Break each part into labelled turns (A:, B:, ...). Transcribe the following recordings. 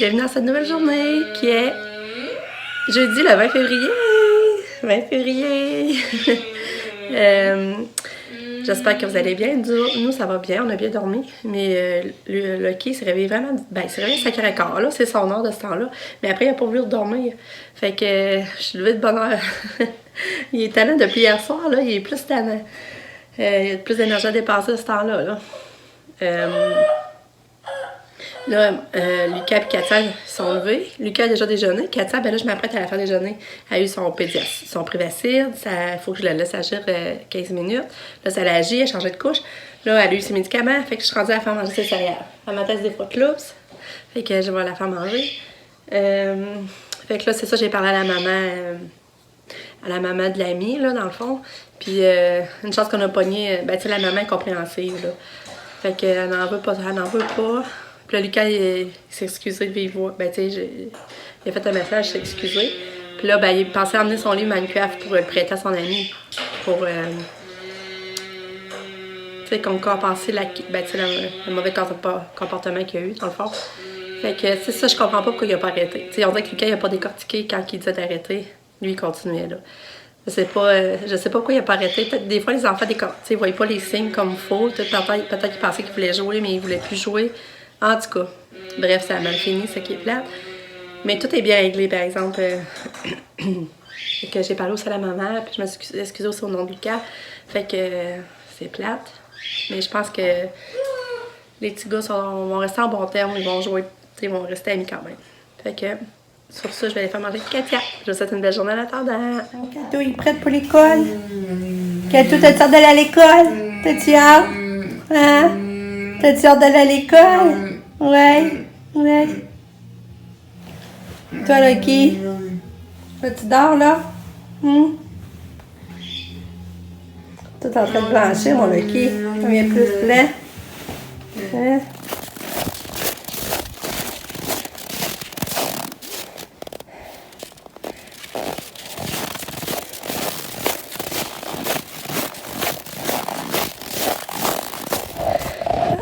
A: bienvenue dans cette nouvelle journée qui est jeudi le 20 février. 20 février. J'espère que vous allez bien. Nous, ça va bien, on a bien dormi. Mais Lucky s'est réveillé vraiment... Ben, il s'est réveillé à 5h15. Là, c'est son heure de ce temps-là. Mais après, il n'a pas voulu dormir. Fait que je suis levée de bonne heure. Il est tannant depuis hier soir, là. Il est plus tannant. Il y a plus d'énergie à dépasser à ce temps-là, là. Lucas et Katia sont levés. Lucas a déjà déjeuné. Katia, ben là, je m'apprête à la faire déjeuner. Elle a eu son Privacid. Il faut que je la laisse agir 15 minutes. Là, ça l'a agi, elle a changé de couche. Là, elle a eu ses médicaments. Fait que je suis rendue à la faire manger ses céréales. Elle m'atteste des fois Cloops. Fait que je vais la faire manger. Fait que là, c'est ça, j'ai parlé à la maman de l'ami, là, dans le fond. Puis, une chance qu'on a pogné, ben, tu sais, la maman est compréhensive, là. Fait qu'elle n'en veut pas, Puis là, Lucas, il s'est excusé de vive voix. Ben, tu sais, il a fait un message, il s'est excusé. Puis là, ben, il pensait emmener son livre Minecraft pour le prêter à son ami. Pour, tu sais, comme compenser le mauvais comportement qu'il a eu, dans le fond. Fait que, c'est ça, je comprends pas pourquoi il a pas arrêté. Tu sais, on dirait que Lucas, il a pas décortiqué quand il disait d'arrêter. Lui, il continuait, là. Je sais pas pourquoi il a pas arrêté. Peut-être des fois, les enfants, ils voyaient pas les signes comme il faut. Peut-être qu'ils pensaient qu'ils voulaient jouer, mais ils voulaient plus jouer. En tout cas, bref, ça a mal fini, ce qui est plate. Mais tout est bien réglé, par exemple. Que j'ai parlé aussi à la maman, puis je me suis excusée aussi au nom de Lucas. Fait que c'est plate. Mais je pense que les petits gars vont rester en bon terme, ils vont jouer, ils vont rester amis quand même. Fait que sur ça, je vais aller faire manger Katia. Je vous souhaite une belle journée en attendant. Kato, il est prêt pour l'école? Kato, t'as-tu hâte d'aller à l'école? T'as-tu hâte? Hein? T'as-tu hâte d'aller à l'école? Ouais. Toi, Lucky? Tu dors, là? Toi, t'es en train de blanchir, mon Lucky. Ça vient plus plein. Hein?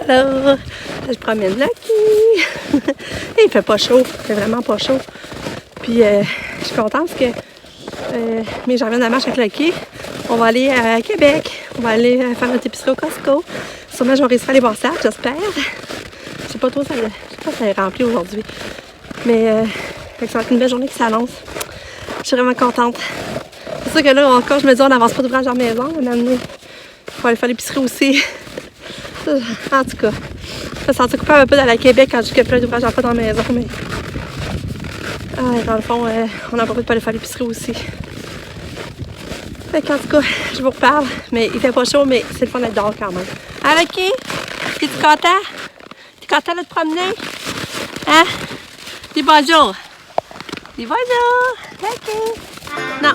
A: Allô, je promène Lucky. Il fait pas chaud, il fait vraiment pas chaud. Puis je suis contente parce que mais j'en viens de la marche avec Lucky. On va aller à Québec. On va aller faire notre épicerie au Costco. Sûrement je vais réussir à aller voir ça, j'espère. Je sais pas trop, je sais pas si ça est rempli aujourd'hui. Mais ça va être une belle journée qui s'annonce. Je suis vraiment contente. C'est sûr que là, encore, je me dis on n'avance pas d'ouvrage à la maison. On va aller faire l'épicerie aussi. En tout cas, je me sentais coupable un peu d'aller à Québec quand je dis qu'il y a plein d'ouvrages à faire dans la maison, mais dans le fond, on a pas envie de pas aller faire l'épicerie aussi. Fait qu'en tout cas, je vous reparle, mais il fait pas chaud, mais c'est le fun d'être dehors quand même. Hein, Lucky? Es-tu content? T'es content de te promener? Hein? Dis bonjour! Dis bonjour! Lucky! Non!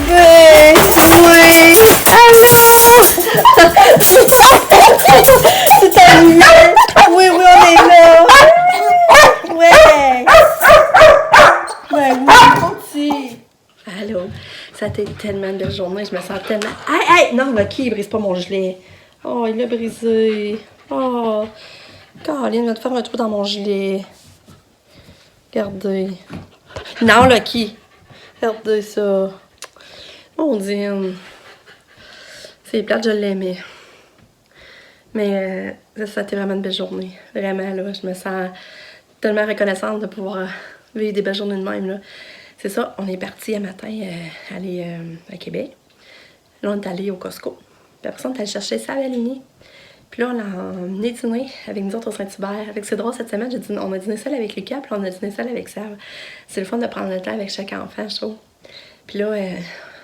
A: Oui! Allô! C'est amusant! Oui, on est là! Ouais! Oui, petit! Allô? Ça a été tellement une belle journée, je me sens tellement... Hey! Non, Lucky, il brise pas mon gilet. Oh, il l'a brisé. Oh! Caroline va te faire un trou dans mon gilet. Regardez. Non, Lucky! Regardez ça. Ondine. C'est plate, je l'aimais. Mais ça a été vraiment une belle journée. Vraiment, là, je me sens tellement reconnaissante de pouvoir vivre des belles journées de même, là. C'est ça, on est parti un matin aller à Québec. Là, on est allé au Costco. Puis après ça, on est allé chercher ça à Valigny. Puis là, on l'a emmené dîner avec nous autres au Saint-Hubert. Fait que c'est drôle, cette semaine, on a dîné seul avec Lucas, puis on a dîné seul avec Sèvres. C'est le fun de prendre le temps avec chaque enfant, je trouve. Puis là,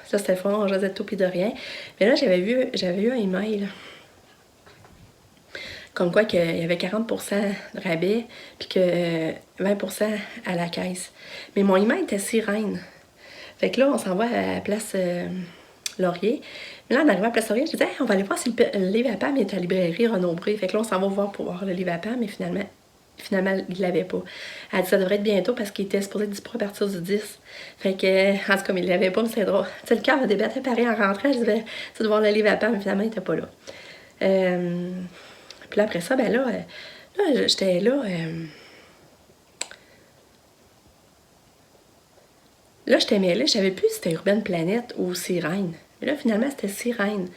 A: ça c'était le fun, on jasait de tout puis de rien. Mais là, j'avais vu un email, là, comme quoi qu'il y avait 40% de rabais, puis que 20% à la caisse. Mais mon email était Sirène. Fait que là, on s'en va à la place Laurier. Mais là, en arrivant à la place Laurier, je disais, hey, on va aller voir si le livre à Pam est à la librairie Renaud-Bré. Fait que là, on s'en va voir pour voir le livre à Pam, mais finalement, il l'avait pas. Elle dit, ça devrait être bientôt parce qu'il était supposé être dispo à partir du 10. Fait que, en tout cas, il l'avait pas, mais c'est drôle. Tu sais, le cœur m'a débattu pareil en rentrant. Je disais, tu de voir le livre à Pam, mais finalement, il était pas là. Puis là, après ça, ben là j'étais là. Là, j'étais mêlée. Je savais plus si c'était Urban Planet ou Sirène. Mais là, finalement, c'était Sirène,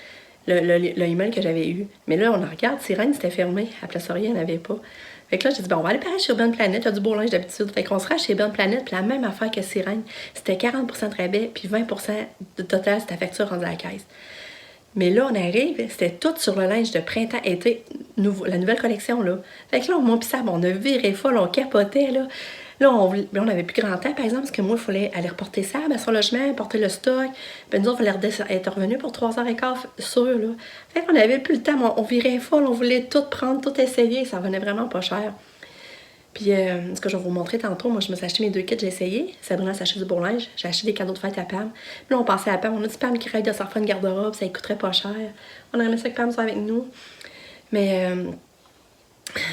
A: le email que j'avais eu. Mais là, on en regarde, Sirène, c'était fermé. À Place Laurier, il n'y en avait pas. Fait que là, j'ai dit, bon, on va aller pareil chez Urban Planet. Il y a du beau linge d'habitude. Fait qu'on se rend chez Urban Planet, puis la même affaire que Sirène. C'était 40% de rabais, puis 20% de total, c'était la facture rendue à la caisse. Mais là, on arrive, c'était tout sur le linge de printemps-été, la nouvelle collection, là. Fait que là, moi pis Sam, on a viré folle, on capotait, là. Là, on avait plus grand temps, par exemple, parce que moi, il fallait aller reporter ça à son logement, porter le stock. Puis nous autres, il fallait être revenus pour 3h15 sûr, là. Fait qu'on avait plus le temps, on virait folle, on voulait tout prendre, tout essayer, ça revenait vraiment pas cher. Puis, ce que je vais vous montrer tantôt, moi, je me suis acheté mes 2 kits, j'ai essayé. Sabrina s'est acheté du beau linge. J'ai acheté des cadeaux de fête à Pam. Puis là, on passait à Pam. On a dit Pam qui rêve de se refaire une garde-robe, ça lui coûterait pas cher. On a aimé ça que Pam soit avec nous. Mais,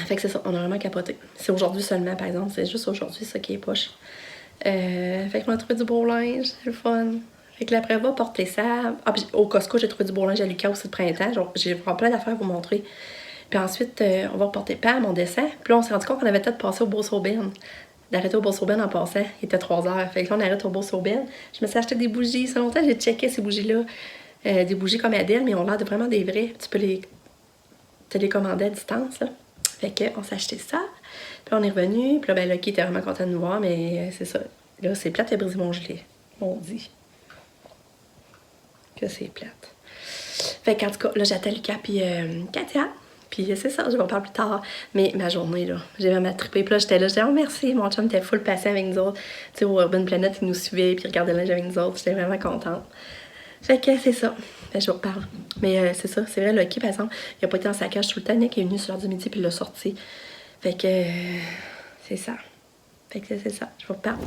A: fait que c'est ça, on a vraiment capoté. C'est aujourd'hui seulement, par exemple. C'est juste aujourd'hui, ça qui est poche. Fait qu'on a trouvé du beau linge, c'est le fun. Fait que là, après, on va porter ça. Ah, puis au Costco, j'ai trouvé du beau linge à Lucas aussi de printemps. Genre, j'ai vraiment plein d'affaires à vous montrer. Puis ensuite, on va reporter Pam, on descend. Puis là, on s'est rendu compte qu'on avait peut-être passé au Beauce-Aubin. D'arrêter au Beauce-Aubin en passant. Il était 3h. Fait que là, on arrête au Beauce-Aubin. Je me suis acheté des bougies. Ça fait longtemps que j'ai checké ces bougies-là. Des bougies comme Adèle, mais on a l'air de vraiment des vrais. Tu peux les télécommander à distance, là. Fait qu'on s'est acheté ça. Puis on est revenu. Puis là, ben, Lucky était vraiment content de nous voir, mais c'est ça. Là, c'est plate, il a brisé mon gilet. On dit que c'est plate. Fait qu'en tout cas, là, j'attends Lucas puis Katia. Puis c'est ça, je vais en parler plus tard. Mais ma journée, là, j'ai vraiment trippé. Puis là, j'étais là, je disais, oh merci, mon chum était full patient avec nous autres. Tu sais, au Urban Planet, il nous suivait, puis il regardait l'âge avec nous autres. J'étais vraiment contente. Fait que c'est ça. Ben, je vous reparle. Mais c'est ça, c'est vrai, Lucky, par exemple, il a pas été en saccage tout le temps. Nick est venu sur l'heure du midi, puis il l'a sorti. Fait que c'est ça. Fait que c'est ça, je vous reparle.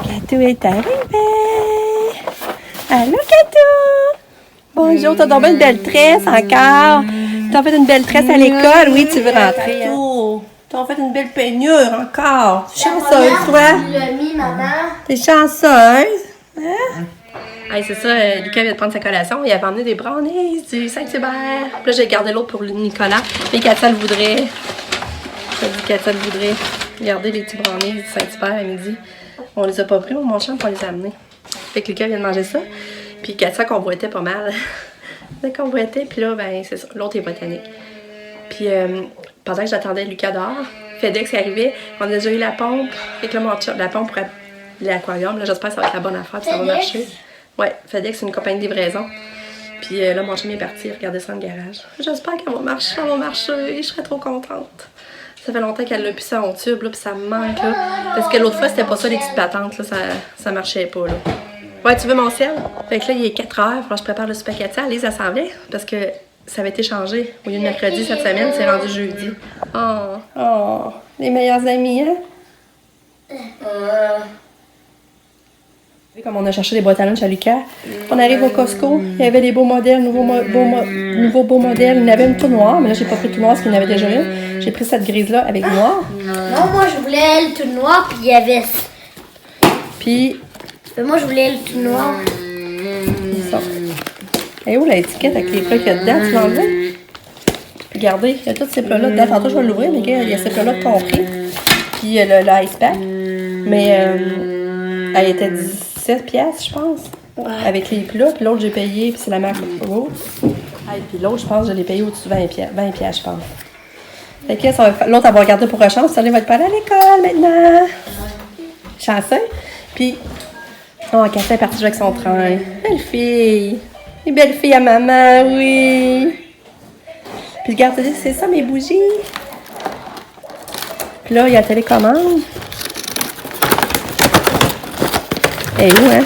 A: Katou est arrivé! Allô, Katou! Bonjour, t'as tombé une belle tresse encore. T'as fait une belle tresse à l'école, oui, tu veux rentrer. T'as fait une belle peignure encore. T'es chanceuse, toi.
B: Tu l'as mis, maman.
A: T'es chanceuse. Hein? Hey, c'est ça, Lucas vient de prendre sa collation. Il avait emmené des brownies du Saint-Hubert. Puis là, j'ai gardé l'autre pour Nicolas. Puis Katia le voudrait. J'ai dit Katia le voudrait garder les petits brownies du Saint-Hubert à midi. On les a pas pris, mon champ, pour les amener. Fait que Lucas vient de manger ça. Puis Katia convoitait pas mal. Elle convoitait, puis là, ben, c'est ça. L'autre est botanique. Puis pendant que j'attendais Lucas dehors, FedEx est arrivé. On a déjà eu la pompe. Fait que là, la pompe pour l'aquarium, là, j'espère que ça va être la bonne affaire, puis ça va marcher. Ouais, FedEx, c'est une compagnie de livraison. Puis là, mon chum est parti regarder ça dans le garage. J'espère qu'elle va marcher, ça va marcher. Je serais trop contente. Ça fait longtemps qu'elle l'a pu ça en tube, là, puis ça me manque, là. Parce que l'autre fois, c'était pas ça, les petites patentes, là. Ça marchait pas, là. Ouais, tu veux mon sel? Fait que là, il est 4h. Faut que je prépare le super Katia. Lise, elle s'en vient parce que ça avait été changé. Au lieu de mercredi cette semaine, c'est rendu jeudi. Oh, les meilleurs amis, hein? Comme on a cherché des boîtes à lunch à Lucas, on arrive au Costco. Il y avait des beaux modèles, nouveaux beaux modèles. Il y en avait une tout noire, mais là, j'ai pas pris tout noir parce qu'il y en avait déjà une. J'ai pris cette grise-là avec noir.
B: Non, moi, je voulais elle tout noir, puis il y avait...
A: Puis...
B: Moi, je voulais elle tout noir.
A: Ça. Et où l'étiquette avec les plats qu'il y a dedans? Tu l'as enlevé? Regardez, il y a tous ces plats-là dedans. Tantôt, je vais l'ouvrir, mais il y a ces plats-là de compris. Puis l'ice pack. Mais elle était 17 pièces, je pense. Ouais. Avec les plats. Puis l'autre, j'ai payé, puis c'est la marque Rose. Et puis l'autre, je pense, je l'ai payé au-dessus de 20 pièces, je pense. Fait que l'autre, elle va regarder pour chance. Ça, elle va être pas à l'école maintenant. Chanceux. Puis... Oh, Katia est partie jouer avec son train. Belle fille! Une belle fille à maman, oui. Puis regardez, c'est ça mes bougies. Puis là, il y a la télécommande. Elle est où, hein?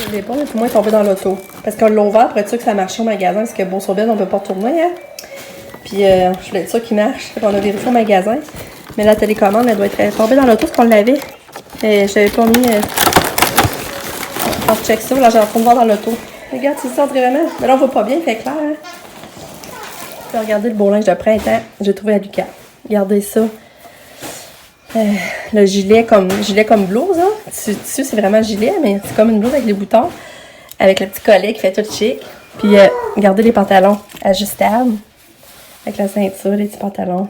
A: Je l'ai pas, mais pour moi, elle est tombée dans l'auto. Parce qu'on l'a ouvert pour être sûr que ça marche au magasin, parce que Beau sur Belle, on peut pas retourner, hein? Puis je voulais être sûr qu'il marche. On a vérifié au magasin. Mais la télécommande, elle doit être tombée dans l'auto parce qu'on l'avait. Et j'avais pas mis. On check ça, là, j'ai en train de voir dans l'auto. Regarde, c'est ça, on dirait vraiment. Mais là, on voit pas bien, il fait clair, hein? Puis regardez le beau linge de printemps. J'ai trouvé à Lucas. Regardez ça. Le gilet comme blouse, hein. Dessus, c'est vraiment gilet, mais c'est comme une blouse avec des boutons. Avec le petit collet qui fait tout chic. Puis regardez les pantalons ajustables. Avec la ceinture, les petits pantalons.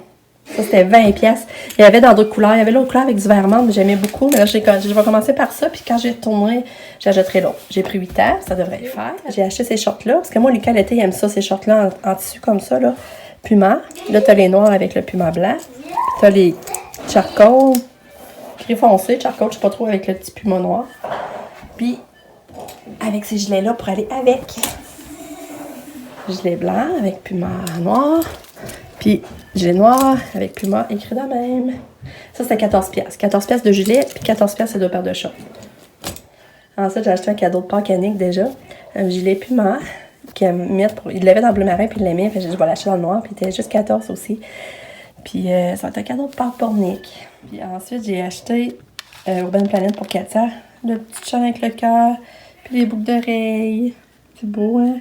A: Ça, c'était 20$. Il y avait dans d'autres couleurs. Il y avait l'autre couleur avec du vert menthe, j'aimais beaucoup. Mais là, je vais commencer par ça. Puis quand j'ai retourné, j'achèterai l'autre. J'ai pris 8$, ça devrait le faire. J'ai acheté ces shorts-là. Parce que moi, Lucas, l'été, il aime ça, ces shorts-là en tissu comme ça, là. Puma. Là, t'as les noirs avec le puma blanc. Puis t'as les charcoal. Gris foncé, charcoal, je sais pas trop, avec le petit puma noir. Puis, avec ces gilets-là pour aller avec. Gilet blanc avec puma noir. Puis, gilet noir avec puma écrit de même. Ça, c'était 14$. 14$ de gilet, puis 14$ c'est 2 paires de shorts. Ensuite, j'ai acheté un cadeau de Pâques à Nick déjà. Un gilet puma. Il l'avait dans le bleu marin, puis il l'aimait. Fait que je vais l'acheter dans le noir, puis il était juste 14$ aussi. Puis, ça va être un cadeau de Pâques pour Nick. Puis ensuite, j'ai acheté Urban Planet pour Katia. Le petit chant avec le cœur, puis les boucles d'oreilles. C'est beau, hein?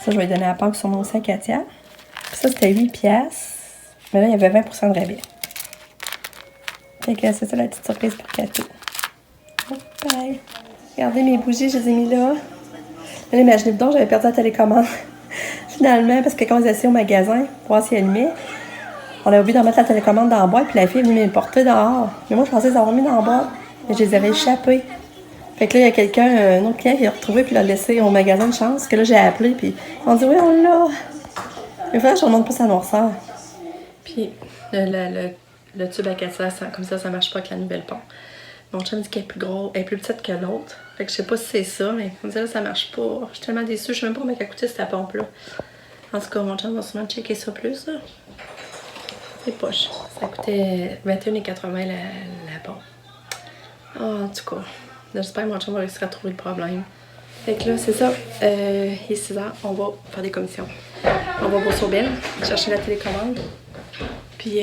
A: Ça, je vais lui donner à Pâques sur mon sac à Katia. Puis ça, c'était 8$. Mais là, il y avait 20% de rabais. Fait que c'est ça la petite surprise pour Katia. Bye. Regardez mes bougies, je les ai mis là. Là, imaginez donc, j'avais perdu la télécommande. Finalement, parce que quand on les a essayé au magasin, pour voir si elle allumait, on avait oublié d'en mettre la télécommande dans la boîte, puis la fille est venue me porter dehors. Mais moi, je pensais les avoir mis dans la boîte. Mais je les avais échappés. Fait que là, il y a quelqu'un, un autre client qui l'a retrouvé, puis l'a laissé au magasin de chance. Que là, j'ai appelé, puis on dit oui, on l'a. Il faudrait que je remonte plus sa noirceur. Puis le tube à cassage, comme ça marche pas avec la nouvelle pompe. Mon chum dit qu'elle est plus grosse, elle est plus petite que l'autre. Fait que je sais pas si c'est ça, mais on dirait que ça marche pas. Je suis tellement déçue, je sais même pas combien elle a coûté cette pompe-là. En tout cas, mon chum va sûrement checker ça plus, là. C'est poche. Ça coûtait 21,80$ la pompe. Oh, en tout cas, j'espère que mon chum va réussir à trouver le problème. Fait que là, c'est ça. Il est 6h, on va faire des commissions. On va voir sur Belle, chercher la télécommande. Puis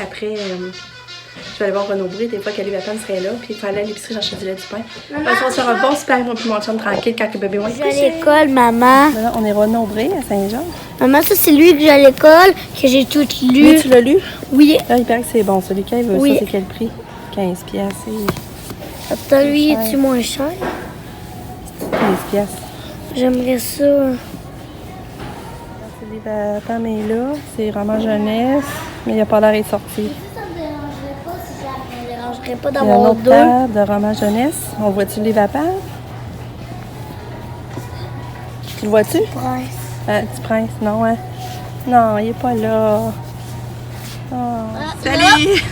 A: après, je vais aller voir Renaud Bré, des fois qu'elle Vapan serait là. Puis il fallait aller à l'épicerie chercher du lait du pain. On va se faire un bon super, moi puis mon chum tranquille quand le bébé va être couché.
B: Je vais à l'école, maman.
A: Là, on est Renaud Bré à Saint-Jean.
B: Maman, ça c'est lui que j'ai à l'école, que j'ai tout lu.
A: Oui, tu l'as lu?
B: Oui.
A: Là, il paraît que c'est bon. Celui qui veut
B: Oui.
A: ça, c'est quel prix? 15$.
B: Attends, lui, est-tu moins cher?
A: 15$.
B: J'aimerais ça.
A: C'est des Vapan est là. C'est roman jeunesse. Mais il n'a pas l'air est sorti.
B: Ça me dérangerait pas si ça me dérangerait pas
A: Il y a un
B: d'avoir
A: autre
B: deux.
A: paire de roman jeunesse. On voit-tu les Vapan? Tu le vois-tu?
B: Prince.
A: Petit prince, non, hein? Non, il est pas là. Oh.
B: Salut!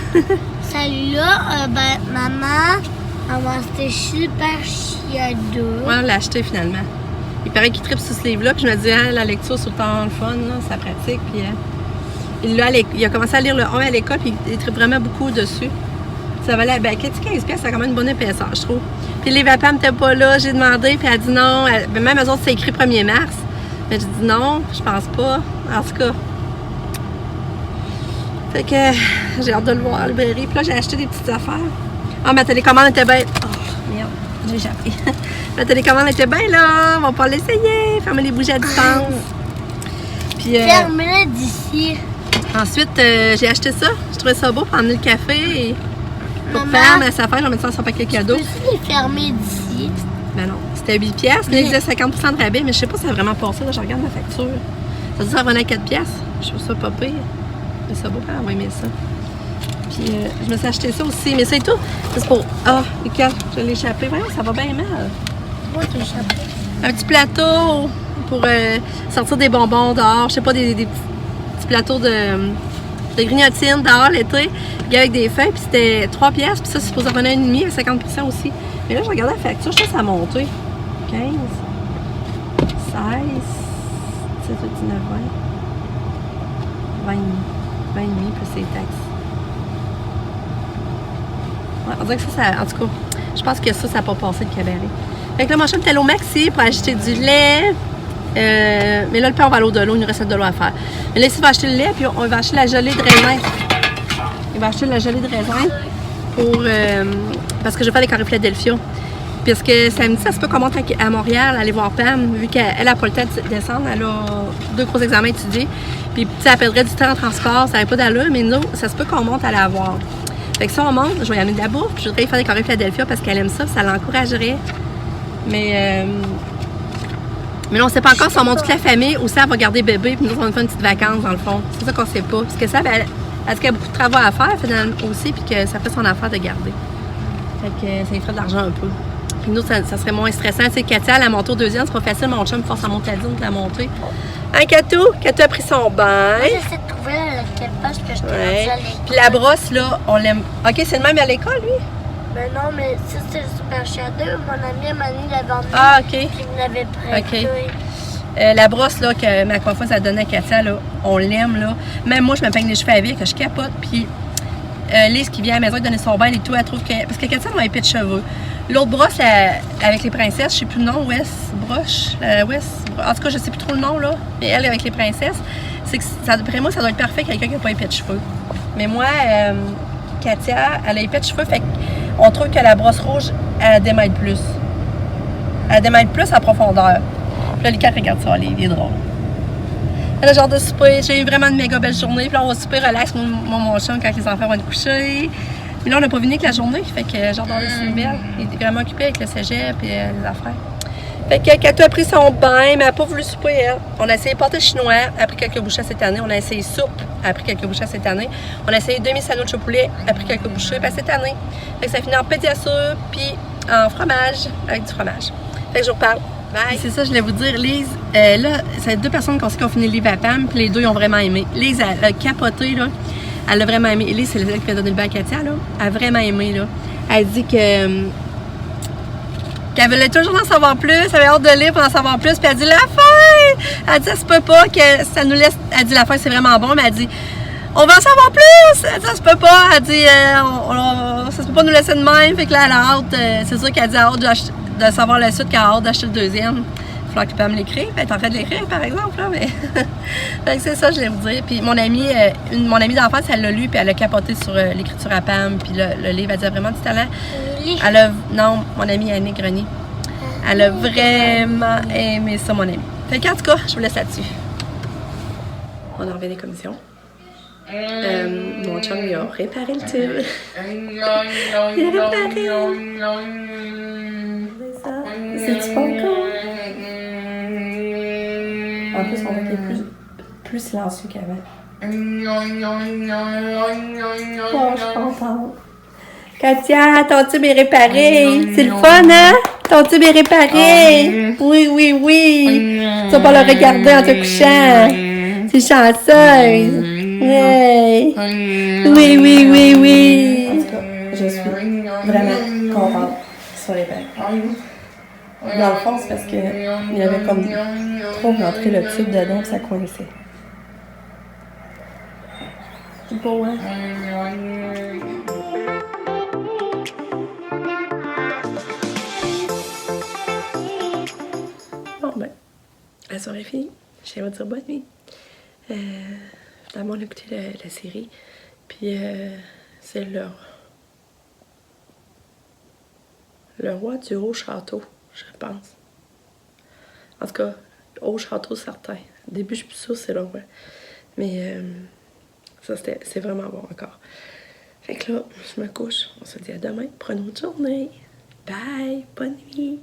B: Celui-là, maman, elle m'a acheté super chiado.
A: Ouais, on l'a acheté finalement. Il paraît qu'il tripe sur ce livre-là, puis je me dis, hein, la lecture, c'est tout le temps le fun, là, ça pratique, puis il a commencé à lire le 1 à l'école, puis il tripe vraiment beaucoup dessus. Ça valait, 15$, ça a quand même une bonne épaisseur, je trouve. Puis les Vapan n'étaient pas là, j'ai demandé, puis elle a dit non. Même eux autres, c'est écrit 1er mars. Mais j'ai dit non, je pense pas. En tout cas. Fait que j'ai hâte de le voir, le berry. Puis là, j'ai acheté des petites affaires. Ah, ma télécommande était bien. Oh, merde, j'ai échappé. Ma télécommande était bien là. On va pas l'essayer. Fermer les bougies à distance. Puis.
B: Ferme-la d'ici.
A: Ensuite, j'ai acheté ça. Je trouvais ça beau pour emmener le café. Et pour
B: Maman,
A: faire ma affaire, je vais mettre ça dans son paquet cadeau.
B: peux-tu les fermer d'ici?
A: Ben non, c'était 8$, mais il disait 50% de rabais, mais je sais pas si ça a vraiment passé, là, je regarde ma facture. Ça dit que ça revenait à 4$. Je trouve ça pas pire. Mais c'est beau, on va aimer ça. Puis je me suis acheté ça aussi, mais c'est tout. C'est pour... Ah, Lucas, je l'ai échappé. Voyons, ça va bien mal.
B: Moi, j'ai échappé.
A: Un petit plateau pour sortir des bonbons dehors. Je sais pas, des petits plateaux de grignotines dehors l'été, avec des feuilles, puis c'était 3$, puis ça, c'est supposé revenir à 1,5$ à 50% aussi. Mais là, je regardais la facture, je sais que ça a monté. 15, 16, 17, 18, 19, 20, 20 et demi plus les taxes. Ouais, on dirait que ça, en tout cas, je pense que ça n'a pas passé le cabaret. Fait que là, mon chum était allé au Maxi pour acheter du lait. Mais là, le père, on va aller au-delà, il nous reste de l'eau à faire. Mais là, ici, il va acheter le lait, puis on va acheter la gelée de raisin. Il va acheter la gelée de raisin pour, parce que je vais faire des carrés Philadelphia. Parce que samedi, ça se peut qu'on monte à Montréal, aller voir Pam, vu qu'elle n'a pas le temps de descendre, elle a 2 gros examens étudiés. Puis, ça perdrait du temps en transport, ça n'avait pas d'allure, mais nous, ça se peut qu'on monte à la voir. Fait que ça, on monte, je vais y amener de la bouffe, puis je voudrais y faire des carrés Philadelphia parce qu'elle aime ça, ça l'encouragerait. Mais là, on ne sait pas encore si on monte toute la famille ou si elle va garder bébé, puis nous, on va faire une petite vacance, dans le fond. C'est ça qu'on ne sait pas. Parce que ça, elle dit qu'elle a beaucoup de travaux à faire, finalement, aussi, puis que ça fait son affaire de garder. Fait que ça lui ferait de l'argent un peu. Puis nous, ça serait moins stressant. Tu sais, Katia, elle a monté au deuxième, c'est pas facile, mon chum force à monter à 10 de la monter. Hein, Katou? Katou a pris son bain.
B: Moi, j'essaie de trouver laquelle page que je t'ai
A: Ouais.
B: à l'école.
A: Puis la brosse, là, on l'aime. OK, c'est le même à l'école, lui?
B: Ben non, mais ça, c'est le Super Shadow. Mon ami Mani l'avait emmené.
A: Ah, OK.
B: Puis il me l'avait prêté.
A: OK. La brosse là, que ma coiffeuse a donnée à Katia, là, on l'aime. Là. Même moi, je me peigne les cheveux avec, je capote. Puis Lise qui vient à la maison donner son bain et tout, elle trouve que. Parce que Katia a un épée de cheveux. L'autre brosse avec les princesses, je sais plus le nom, West Broche. En tout cas, je sais plus trop le nom, là. Mais elle, avec les princesses, c'est que d'après moi, ça doit être parfait quelqu'un qui n'a pas épée de cheveux. Mais moi, Katia, elle a épée de cheveux, fait qu'on trouve que la brosse rouge, elle démêle plus. Elle démêle plus en profondeur. Puis là, les quatre regardent ça, il est drôle. Elle a genre de souper. J'ai eu vraiment une méga belle journée. Puis là, on va super relax, mon chum, quand les enfants vont être couchés. Puis là, on n'a pas fini avec la journée. Fait que genre dans le cinéma, il était vraiment occupé avec le cégep et les affaires. Fait que Katou a pris son bain, mais elle n'a pas voulu souper, elle. On a essayé pâté chinois, elle a pris quelques bouchées cette année. On a essayé soupe, elle a pris quelques bouchées cette année. On a essayé demi-sandwich au poulet, elle a pris quelques bouchées, puis cette année. Fait que ça finit en pédiasure, puis en fromage, avec du fromage. Fait que je vous reparle. Bye. C'est ça, je voulais vous dire, Lise, là, c'est 2 personnes qui ont fini le livre à Pam, puis les 2 ils ont vraiment aimé. Lise, elle a capoté, là. Elle a vraiment aimé. Lise, c'est celle qui m'a donné le bain à Katia, là. Elle a vraiment aimé, là. Elle dit que qu'elle voulait toujours en savoir plus, elle avait hâte de lire pour en savoir plus, puis elle dit la fin! Elle dit ça se peut pas que ça nous laisse. Elle dit la fin c'est vraiment bon, mais elle dit on va en savoir plus! Elle dit ça se peut pas, elle dit ça se peut pas nous laisser de même, fait que là elle a hâte, c'est sûr qu'elle dit elle a hâte de savoir la suite, qu'elle a hâte d'acheter le deuxième. Il va falloir qu'elle peut me l'écrire, elle est en train de l'écrire par exemple, là, mais. Fait que c'est ça, je voulais vous dire. Puis mon amie d'enfance, elle l'a lu, puis elle a capoté sur l'écriture à Pam, puis le livre, elle dit vraiment du talent. Non, mon amie Annick Grenier. Elle a vraiment aimé ça, mon amie. Fait qu'en tout cas, je vous laisse là-dessus. On en revient des commissions. Mon chum, il a réparé le tube. Il a réparé. C'est ça. C'est-tu pas encore? En plus, on voit qu'il est plus silencieux qu'avant. Oh, je suis contente. Katia, ton tube est réparé. C'est le fun, hein? Ton tube est réparé. Oui, oui, oui. Tu vas pas le regarder en te couchant. C'est chanceuse. Hey. Oui, oui, oui, oui. En tout cas, je suis vraiment contente qu'ils soient réparés. Dans le fond, c'est parce qu'il y avait comme trop rentré le tube dedans que ça coinçait. C'est beau, hein? Bon, ben, la soirée est finie. Je viens vous dire bonne nuit. Finalement, on a écouté la série. Puis, c'est le roi du Haut-Château, je pense. En tout cas, Haut-Château, certain. Au début, je suis plus sûre que c'est le roi. Mais ça, c'est vraiment bon encore. Fait que là, je me couche. On se dit à demain pour une autre journée. Bye! Bonne nuit!